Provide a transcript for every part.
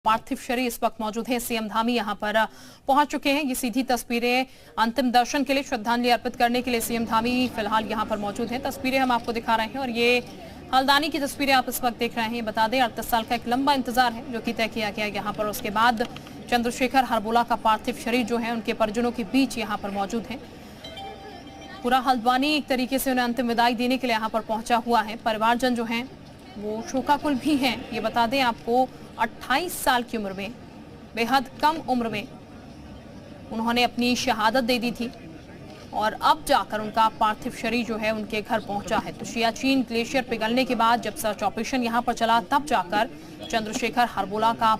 पार्थिव शरीर इस वक्त मौजूद है। सीएम धामी यहां पर पहुंच चुके हैं। ये सीधी तस्वीरें अंतिम दर्शन के लिए, श्रद्धांजलि अर्पित करने के लिए सीएम धामी फिलहाल यहां पर मौजूद हैं। तस्वीरें हम आपको दिखा रहे हैं और ये हल्द्वानी की तस्वीरें आप इस वक्त देख रहे हैं। बता दें 38 साल का एक लंबा इंतजार है जो कि तय किया गया यहाँ पर। उसके बाद चंद्रशेखर हरबोला का पार्थिव शरीर जो है उनके परिजनों के बीच यहाँ पर मौजूद है। पूरा हल्द्वानी एक तरीके से उन्हें अंतिम विदाई देने के लिए यहाँ पर पहुंचा हुआ है। परिवारजन जो है वो शोकाकुल भी हैं। ये बता दें आपको 28 साल की उम्र में, बेहद कम उम्र में उन्होंने अपनी शहादत दे दी थी और अब जाकर उनका पार्थिव शरीर जो है उनके घर पहुंचा है। तो सियाचिन ग्लेशियर पिघलने के बाद जब सर्च ऑपरेशन यहां पर चला तब जाकर चंद्रशेखर हरबोला का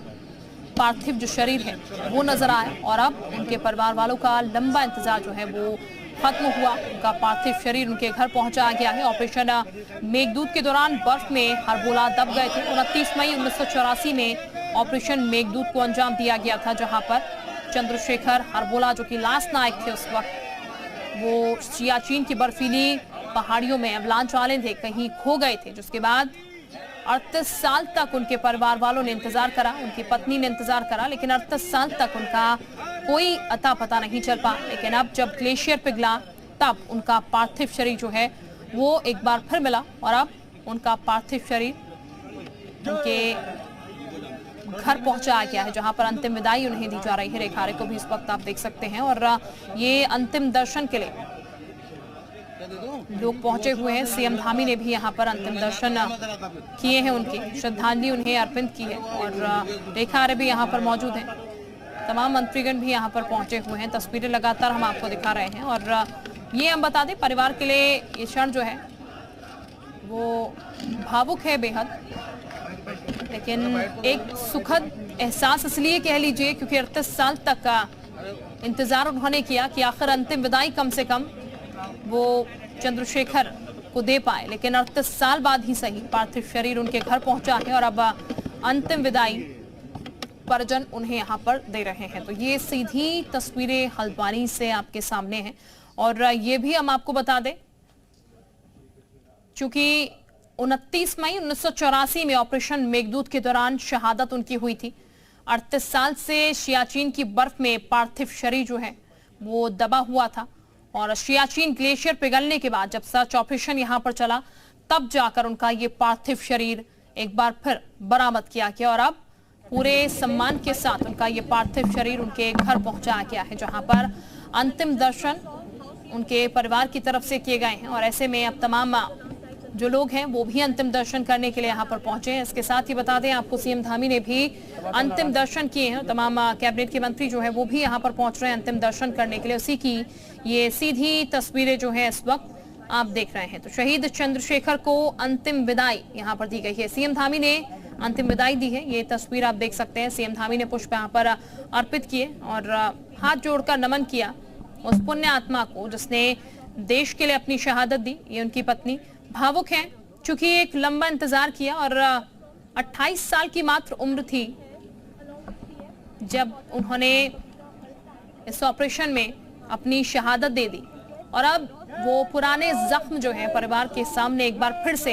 पार्थिव जो शरीर है वो नजर आया और अब उनके परिवार वालों का लंबा इंतजार जो है वो खत्म हुआ। उनका पार्थिव शरीर उनके घर पहुंचा गया है। ऑपरेशन मेघदूत के दौरान बर्फ में हरबोला दब गए थे। 29 मई 1984 में ऑपरेशन मेघदूत को अंजाम दिया गया था, जहां पर चंद्रशेखर हरबोला जो कि लास्ट नायक थे उस वक्त, वो सियाचिन की बर्फीली पहाड़ियों में अवलांच वाले थे, कहीं खो गए थे। जिसके बाद 38 साल तक उनके परिवार वालों ने इंतजार करा, उनकी पत्नी ने इंतजार करा, लेकिन 38 साल तक उनका कोई अता पता नहीं चल पा। लेकिन अब जब ग्लेशियर पिघला तब उनका पार्थिव शरीर जो है वो एक बार फिर मिला और अब उनका पार्थिव शरीर उनके घर पहुंचा गया है, जहां पर अंतिम विदाई उन्हें दी जा रही है। रेखारे को भी इस वक्त आप देख सकते हैं और ये अंतिम दर्शन के लिए लोग पहुंचे हुए हैं। सीएम धामी ने भी यहां पर अंतिम दर्शन किए हैं, उनकी श्रद्धांजलि उन्हें अर्पित की है और रेखारे भी यहां पर मौजूद हैं। तमाम मंत्रीगण भी यहां पर पहुंचे हुए हैं। तस्वीरें लगातार हम आपको दिखा रहे हैं और ये हम बता दें परिवार के लिए ये क्षण जो है वो भावुक है बेहद, लेकिन एक सुखद एहसास इसलिए कह लीजिए क्योंकि 38 साल तक का इंतजार उन्होंने किया कि आखिर अंतिम विदाई कम से कम वो चंद्रशेखर को दे पाए। लेकिन 38 साल बाद ही सही पार्थिव शरीर उनके घर पहुंचा है और अब अंतिम विदाई परिजन उन्हें यहाँ पर दे रहे हैं। तो ये सीधी तस्वीरें हल्द्वानी से आपके सामने हैं और ये भी हम आपको बता दें चूंकि 29 मई 1984 में ऑपरेशन मेघदूत के दौरान शहादत उनकी हुई थी। 38 साल से सियाचिन की बर्फ में पार्थिव शरीर जो है वो दबा हुआ था और सियाचिन ग्लेशियर पिघलने के बाद जब सर्च ऑपरेशन यहां पर चला तब जाकर उनका ये पार्थिव शरीर एक बार फिर बरामद किया गया और अब पूरे सम्मान के साथ उनका ये पार्थिव शरीर उनके घर पहुंचाया गया है, जहां पर अंतिम दर्शन उनके परिवार की तरफ से किए गए हैं। और ऐसे में अब तमाम जो लोग हैं वो भी अंतिम दर्शन करने के लिए यहाँ पर पहुंचे हैं। इसके साथ ही बता दें आपको सीएम धामी ने भी अंतिम दर्शन किए हैं। तमाम कैबिनेट के मंत्री जो है वो भी यहाँ पर पहुंच रहे हैं अंतिम दर्शन करने के लिए। उसी की ये सीधी तस्वीरें जो है इस वक्त आप देख रहे हैं। तो शहीद चंद्रशेखर को अंतिम विदाई यहाँ पर दी गई है। सीएम धामी ने अंतिम विदाई दी है। ये तस्वीर आप देख सकते हैं। सीएम धामी ने पुष्प यहाँ पर अर्पित किए और हाथ जोड़कर नमन किया उस पुण्य आत्मा को जिसने देश के लिए अपनी शहादत दी। ये उनकी पत्नी भावुक हैं चूंकि एक लंबा इंतजार किया और 28 साल की मात्र उम्र थी जब उन्होंने इस ऑपरेशन में अपनी शहादत दे दी और अब वो पुराने जख्म जो है परिवार के सामने एक बार फिर से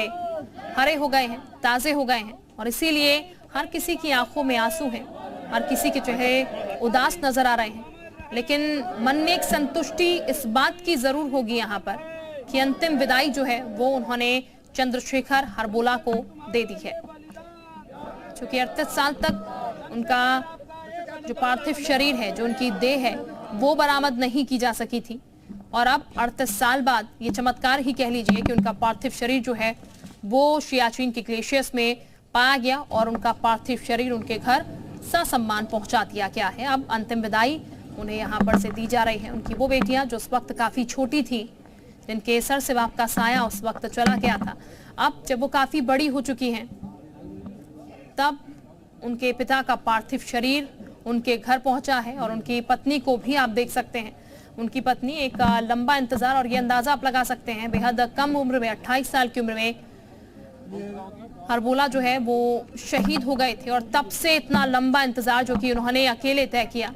हरे हो गए हैं, ताजे हो गए हैं और इसीलिए हर किसी की आंखों में आंसू हैं, हर किसी के चेहरे उदास नजर आ रहे हैं। लेकिन मन में एक संतुष्टि इस बात की जरूर होगी यहाँ पर कि अंतिम विदाई जो है वो उन्होंने चंद्रशेखर हरबोला को दे दी है। क्योंकि 38 साल तक उनका जो पार्थिव शरीर है, जो उनकी देह है, वो बरामद नहीं की जा सकी थी और अब 38 साल बाद ये चमत्कार ही कह लीजिए कि उनका पार्थिव शरीर जो है वो सियाचिन के ग्लेशियर्स में पाया गया और उनका पार्थिव शरीर उनके घर ससम्मान पहुंचा दिया गया है। अब अंतिम विदाई उन्हें यहाँ पर से दी जा रही है। उनकी वो बेटियां जो उस वक्त काफी छोटी थी, जिनके सर से बाप का साया उस वक्त चला गया था, अब जब वो काफी बड़ी हो चुकी हैं तब उनके पिता का पार्थिव शरीर उनके घर पहुंचा है और उनकी पत्नी को भी आप देख सकते हैं। उनकी पत्नी एक लंबा इंतजार और ये अंदाजा आप लगा सकते हैं बेहद कम उम्र में 28 साल की उम्र में हरबोला जो है वो शहीद हो गए थे और तब से इतना लंबा इंतजार जो कि उन्होंने अकेले तय किया